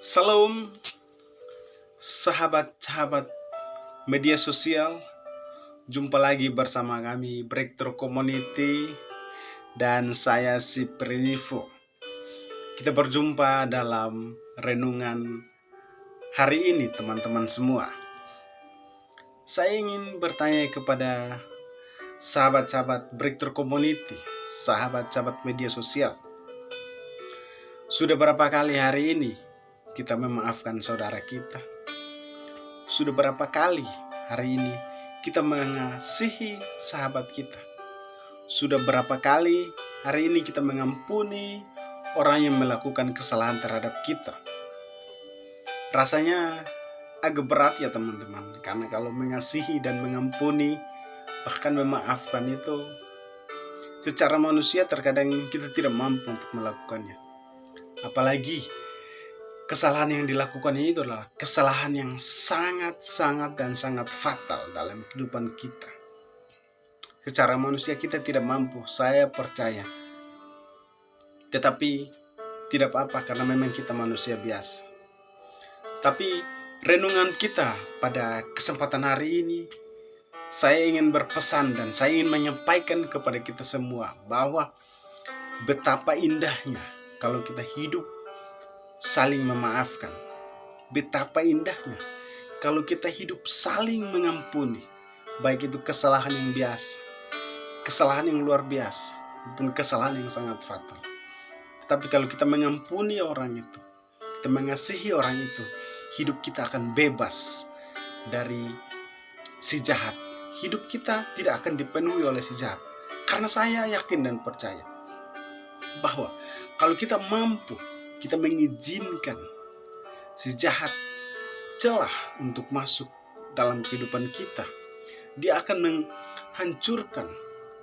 Salam sahabat-sahabat media sosial. Jumpa lagi bersama kami Breakthrough Community dan saya si Prenivo. Kita berjumpa dalam renungan hari ini teman-teman semua. Saya ingin bertanya kepada sahabat-sahabat Breakthrough Community, sahabat-sahabat media sosial. Sudah berapa kali hari ini kita memaafkan saudara kita? Sudah berapa kali hari ini kita mengasihi sahabat kita? Sudah berapa kali hari ini kita mengampuni orang yang melakukan kesalahan terhadap kita? Rasanya agak berat ya teman-teman, karena kalau mengasihi dan mengampuni bahkan memaafkan itu secara manusia terkadang kita tidak mampu untuk melakukannya. Apalagi kesalahan yang dilakukannya itu adalah kesalahan yang sangat dan sangat fatal dalam kehidupan kita. Secara manusia kita tidak mampu, saya percaya. Tetapi tidak apa-apa karena memang kita manusia biasa. Tapi renungan kita pada kesempatan hari ini, saya ingin berpesan dan saya ingin menyampaikan kepada kita semua bahwa betapa indahnya kalau kita hidup saling memaafkan. Betapa indahnya kalau kita hidup saling mengampuni, baik itu kesalahan yang biasa, kesalahan yang luar biasa, maupun kesalahan yang sangat fatal. Tapi kalau kita mengampuni orang itu, kita mengasihi orang itu, hidup kita akan bebas dari si jahat. Hidup kita tidak akan dipenuhi oleh si jahat. Karena saya yakin dan percaya bahwa kalau kita mampu, kita mengizinkan si jahat celah untuk masuk dalam kehidupan kita, dia akan menghancurkan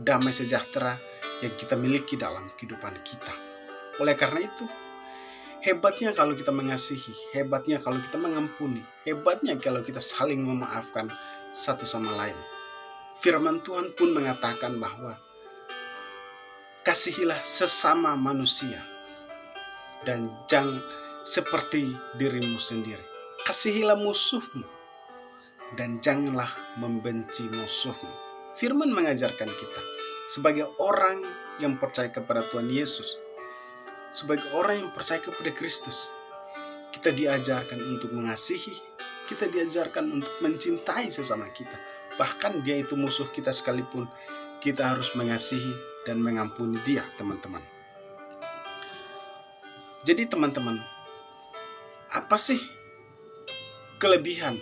damai sejahtera yang kita miliki dalam kehidupan kita. Oleh karena itu, hebatnya kalau kita mengasihi, hebatnya kalau kita mengampuni, hebatnya kalau kita saling memaafkan satu sama lain. Firman Tuhan pun mengatakan bahwa kasihilah sesama manusia dan jangan seperti dirimu sendiri. Kasihilah musuhmu dan janganlah membenci musuhmu. Firman mengajarkan kita sebagai orang yang percaya kepada Tuhan Yesus, sebagai orang yang percaya kepada Kristus, kita diajarkan untuk mengasihi, kita diajarkan untuk mencintai sesama kita. Bahkan dia itu musuh kita sekalipun, kita harus mengasihi dan mengampuni dia, teman-teman. Jadi teman-teman, apa sih kelebihan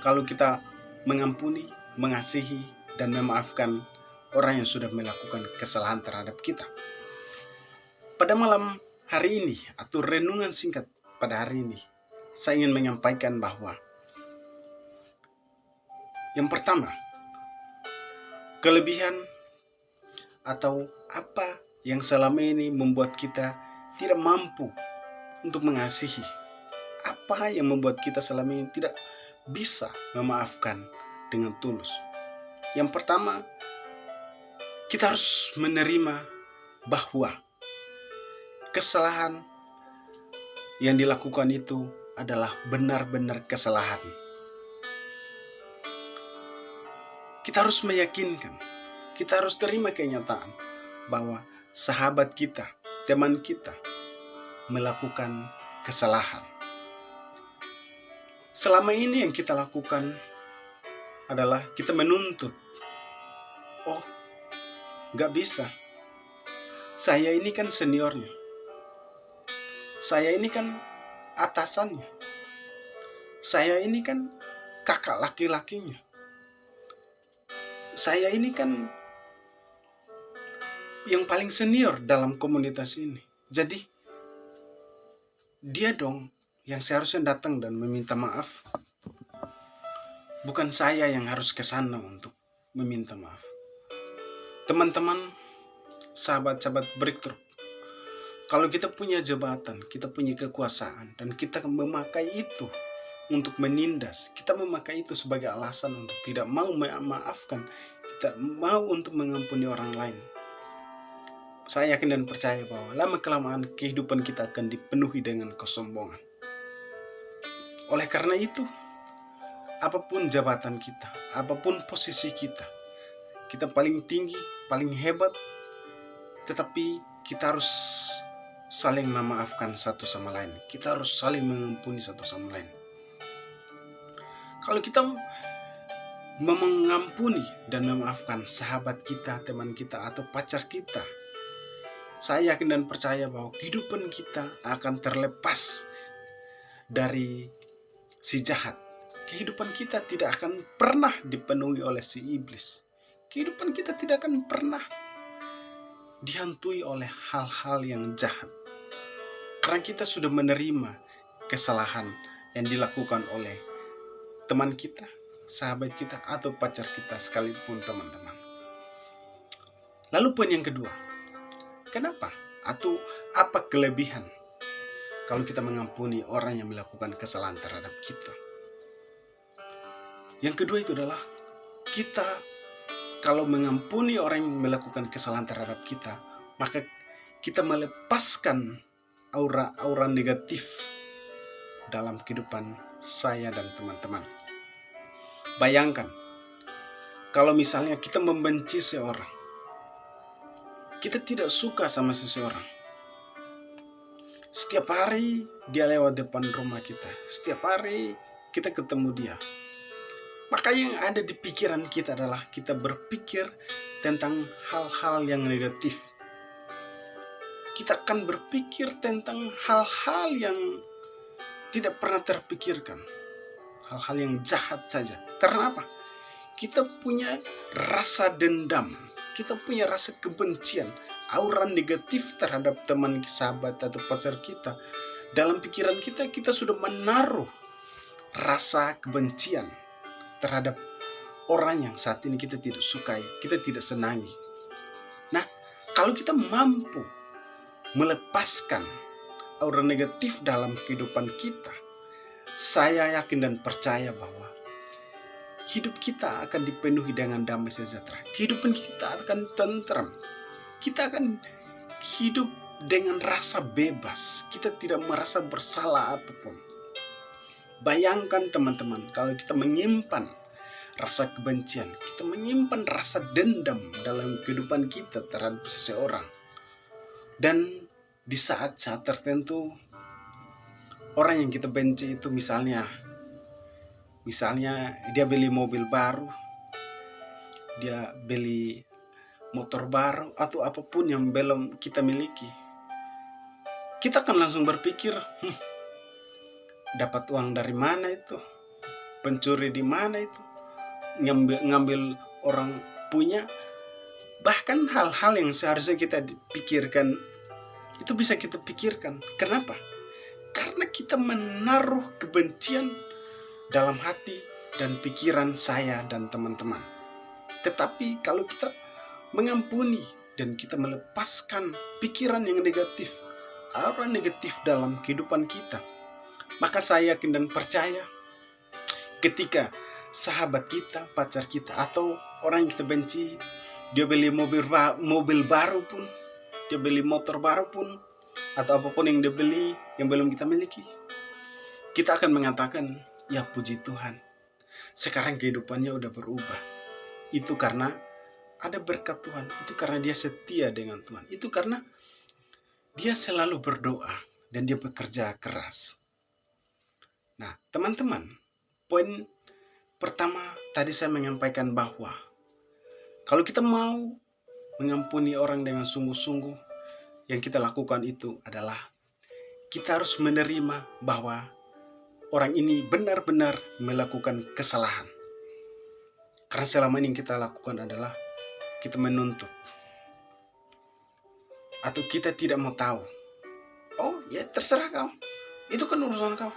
kalau kita mengampuni, mengasihi, dan memaafkan orang yang sudah melakukan kesalahan terhadap kita? Pada malam hari ini atau renungan singkat pada hari ini, saya ingin menyampaikan bahwa yang pertama, kelebihan atau apa yang selama ini membuat kita tidak mampu untuk mengasihi, apa yang membuat kita selama ini tidak bisa memaafkan dengan tulus. Yang pertama, kita harus menerima bahwa kesalahan yang dilakukan itu adalah benar-benar kesalahan. Kita harus meyakinkan, kita harus terima kenyataan bahwa sahabat kita, teman kita melakukan kesalahan. Selama ini yang kita lakukan adalah kita menuntut, oh gak bisa, saya ini kan seniornya, saya ini kan atasannya, saya ini kan kakak laki-lakinya, saya ini kan yang paling senior dalam komunitas ini. Jadi dia dong yang seharusnya datang dan meminta maaf. Bukan saya yang harus ke sana untuk meminta maaf. Teman-teman, sahabat-sahabat Breakthrough, kalau kita punya jabatan, kita punya kekuasaan, dan kita memakai itu untuk menindas, kita memakai itu sebagai alasan untuk tidak mau memaafkan, tidak mau untuk mengampuni orang lain, saya yakin dan percaya bahwa lama-kelamaan kehidupan kita akan dipenuhi dengan kesombongan. Oleh karena itu, apapun jabatan kita, apapun posisi kita, kita paling tinggi, paling hebat, tetapi kita harus saling memaafkan satu sama lain. Kita harus saling mengampuni satu sama lain. Kalau kita mengampuni dan memaafkan sahabat kita, teman kita, atau pacar kita, saya yakin dan percaya bahwa kehidupan kita akan terlepas dari si jahat. Kehidupan kita tidak akan pernah dipenuhi oleh si iblis. Kehidupan kita tidak akan pernah dihantui oleh hal-hal yang jahat. Karena kita sudah menerima kesalahan yang dilakukan oleh teman kita, sahabat kita, atau pacar kita sekalipun, teman-teman. Lalu poin yang kedua, kenapa atau apa kelebihan kalau kita mengampuni orang yang melakukan kesalahan terhadap kita? Yang kedua itu adalah kita kalau mengampuni orang yang melakukan kesalahan terhadap kita, maka kita melepaskan aura-aura negatif dalam kehidupan saya dan teman-teman. Bayangkan, kalau misalnya kita membenci seorang, kita tidak suka sama seseorang. Setiap hari dia lewat depan rumah kita, setiap hari kita ketemu dia. Maka yang ada di pikiran kita adalah kita berpikir tentang hal-hal yang negatif. Kita akan berpikir tentang hal-hal yang tidak pernah terpikirkan, hal-hal yang jahat saja. Karena apa? Kita punya rasa dendam, kita punya rasa kebencian, aura negatif terhadap teman, sahabat, atau pacar kita. Dalam pikiran kita, kita sudah menaruh rasa kebencian terhadap orang yang saat ini kita tidak sukai, kita tidak senangi. Nah, kalau kita mampu melepaskan aura negatif dalam kehidupan kita, saya yakin dan percaya bahwa hidup kita akan dipenuhi dengan damai sejahtera. Kehidupan kita akan tentram. Kita akan hidup dengan rasa bebas. Kita tidak merasa bersalah apapun. Bayangkan teman-teman, kalau kita menyimpan rasa kebencian, kita menyimpan rasa dendam dalam kehidupan kita terhadap seseorang. Dan di saat-saat tertentu, orang yang kita benci itu misalnya dia beli mobil baru, dia beli motor baru, atau apapun yang belum kita miliki. Kita akan langsung berpikir, dapat uang dari mana itu? Pencuri di mana itu? Ngambil orang punya. Bahkan hal-hal yang seharusnya kita pikirkan, itu bisa kita pikirkan. Kenapa? Karena kita menaruh kebencian dalam hati dan pikiran saya dan teman-teman. Tetapi kalau kita mengampuni dan kita melepaskan pikiran yang negatif, aura negatif dalam kehidupan kita, maka saya yakin dan percaya ketika sahabat kita, pacar kita, atau orang yang kita benci, dia beli mobil baru pun, dia beli motor baru pun, atau apapun yang dia beli yang belum kita miliki, kita akan mengatakan, ya puji Tuhan, sekarang kehidupannya udah berubah. Itu karena ada berkat Tuhan, itu karena dia setia dengan Tuhan, itu karena dia selalu berdoa dan dia bekerja keras. Nah, teman-teman, poin pertama tadi saya menyampaikan bahwa kalau kita mau mengampuni orang dengan sungguh-sungguh, yang kita lakukan itu adalah kita harus menerima bahwa orang ini benar-benar melakukan kesalahan. Karena selama ini yang kita lakukan adalah kita menuntut. Atau kita tidak mau tahu. Oh ya terserah kau. Itu kan urusan kau.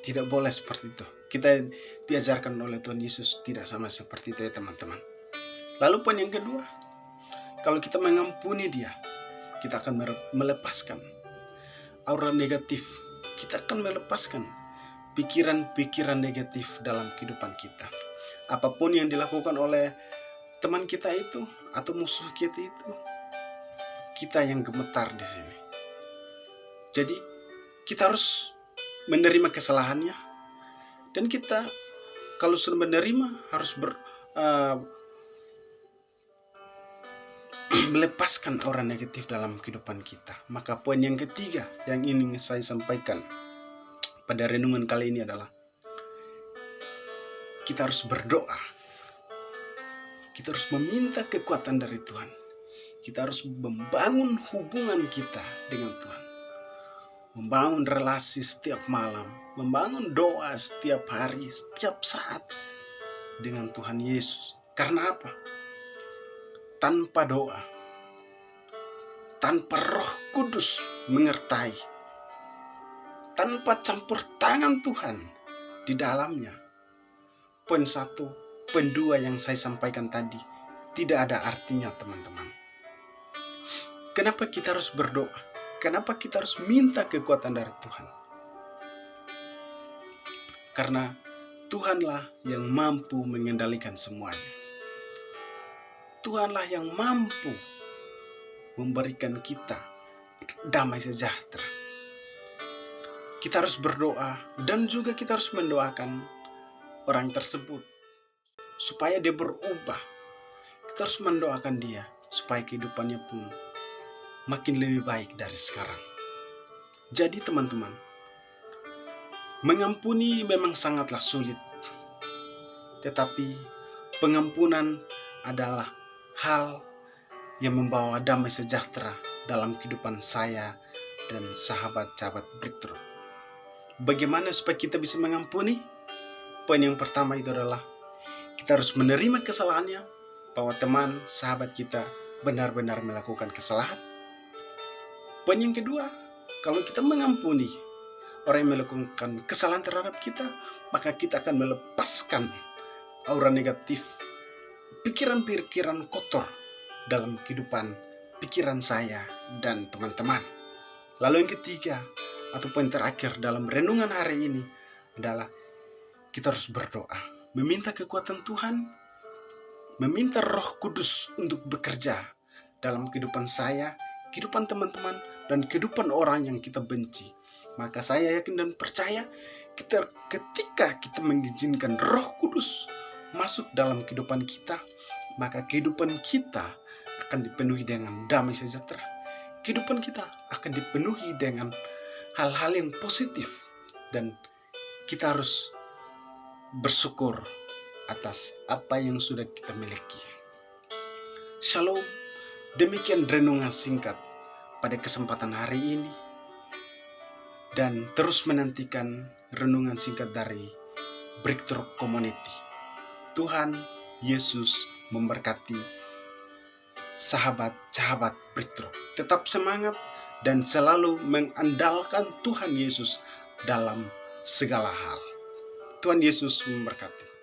Tidak boleh seperti itu. Kita diajarkan oleh Tuhan Yesus tidak sama seperti itu ya teman-teman. Lalu poin yang kedua. Kalau kita mengampuni dia, kita akan melepaskan aura negatif. Kita akan melepaskan pikiran-pikiran negatif dalam kehidupan kita. Apapun yang dilakukan oleh teman kita itu atau musuh kita itu, kita yang gemetar di sini. Jadi kita harus menerima kesalahannya, dan kita kalau sudah menerima harus melepaskan orang negatif dalam kehidupan kita. Maka poin yang ketiga yang ingin saya sampaikan pada renungan kali ini adalah kita harus berdoa. Kita harus meminta kekuatan dari Tuhan. Kita harus membangun hubungan kita dengan Tuhan. Membangun relasi setiap malam. Membangun doa setiap hari, setiap saat dengan Tuhan Yesus. Karena apa? Tanpa doa, tanpa Roh Kudus menyertai, tanpa campur tangan Tuhan di dalamnya, poin 1, poin 2 yang saya sampaikan tadi tidak ada artinya, teman-teman. Kenapa kita harus berdoa? Kenapa kita harus minta kekuatan dari Tuhan? Karena Tuhanlah yang mampu mengendalikan semuanya. Tuhanlah yang mampu memberikan kita damai sejahtera. Kita harus berdoa dan juga kita harus mendoakan orang tersebut supaya dia berubah. Kita harus mendoakan dia supaya kehidupannya pun makin lebih baik dari sekarang. Jadi teman-teman, mengampuni memang sangatlah sulit. Tetapi pengampunan adalah hal yang membawa damai sejahtera dalam kehidupan saya dan sahabat-sahabat Breakthrough. Bagaimana supaya kita bisa mengampuni? Poin yang pertama itu adalah kita harus menerima kesalahannya, bahwa teman, sahabat kita benar-benar melakukan kesalahan. Poin yang kedua, kalau kita mengampuni orang yang melakukan kesalahan terhadap kita, maka kita akan melepaskan aura negatif, pikiran-pikiran kotor dalam kehidupan pikiran saya dan teman-teman. Lalu yang ketiga, atau poin terakhir dalam renungan hari ini adalah kita harus berdoa, meminta kekuatan Tuhan, meminta Roh Kudus untuk bekerja dalam kehidupan saya, kehidupan teman-teman, dan kehidupan orang yang kita benci. Maka saya yakin dan percaya ketika kita mengizinkan Roh Kudus masuk dalam kehidupan kita, maka kehidupan kita akan dipenuhi dengan damai sejahtera. Kehidupan kita akan dipenuhi dengan hal-hal yang positif, dan kita harus bersyukur atas apa yang sudah kita miliki. Shalom. Demikian renungan singkat pada kesempatan hari ini, dan terus menantikan renungan singkat dari Breakthrough Community. Tuhan Yesus memberkati sahabat-sahabat Breakthrough. Tetap semangat dan selalu mengandalkan Tuhan Yesus dalam segala hal. Tuhan Yesus memberkati.